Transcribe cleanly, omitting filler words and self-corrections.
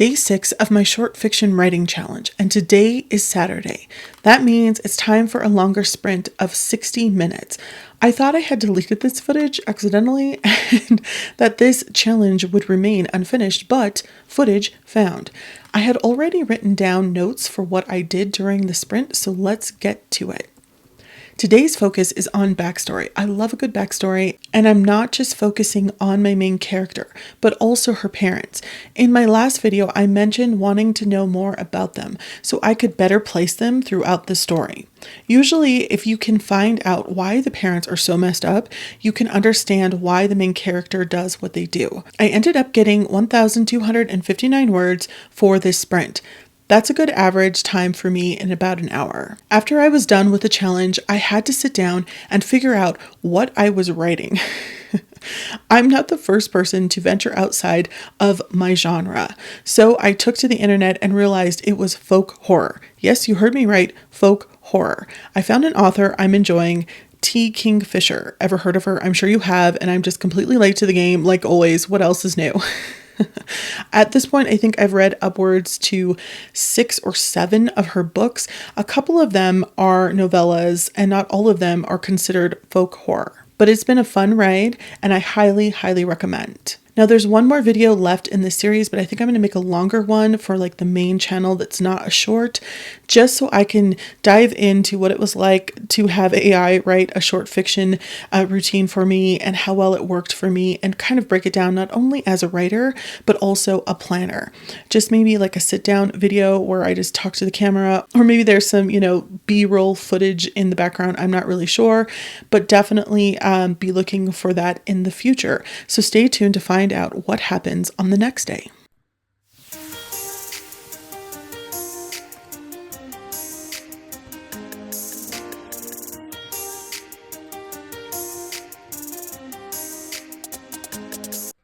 day 6 of my short fiction writing challenge, and today is Saturday. That means it's time for a longer sprint of 60 minutes. I thought I had deleted this footage accidentally and that this challenge would remain unfinished, but footage found. I had already written down notes for what I did during the sprint, so let's get to it. Today's focus is on backstory. I love a good backstory, and I'm not just focusing on my main character, but also her parents. In my last video, I mentioned wanting to know more about them so I could better place them throughout the story. Usually, if you can find out why the parents are so messed up, you can understand why the main character does what they do. I ended up getting 1,259 words for this sprint. That's a good average time for me in about an hour. After I was done with the challenge, I had to sit down and figure out what I was writing. I'm not the first person to venture outside of my genre, so I took to the internet and realized it was folk horror. Yes, you heard me right, folk horror. I found an author I'm enjoying, T. Kingfisher. Ever heard of her? I'm sure you have, and I'm just completely late to the game, like always. What else is new? At this point, I think I've read upwards to 6 or 7 of her books. A couple of them are novellas, and not all of them are considered folk horror. But it's been a fun ride, and I highly, highly recommend. Now, there's one more video left in this series, but I think I'm going to make a longer one for like the main channel that's not a short, just so I can dive into what it was like to have AI write a short fiction routine for me and how well it worked for me, and kind of break it down not only as a writer, but also a planner. Just maybe like a sit down video where I just talk to the camera, or maybe there's some, B-roll footage in the background. I'm not really sure, but definitely be looking for that in the future. So stay tuned to find out what happens on the next day.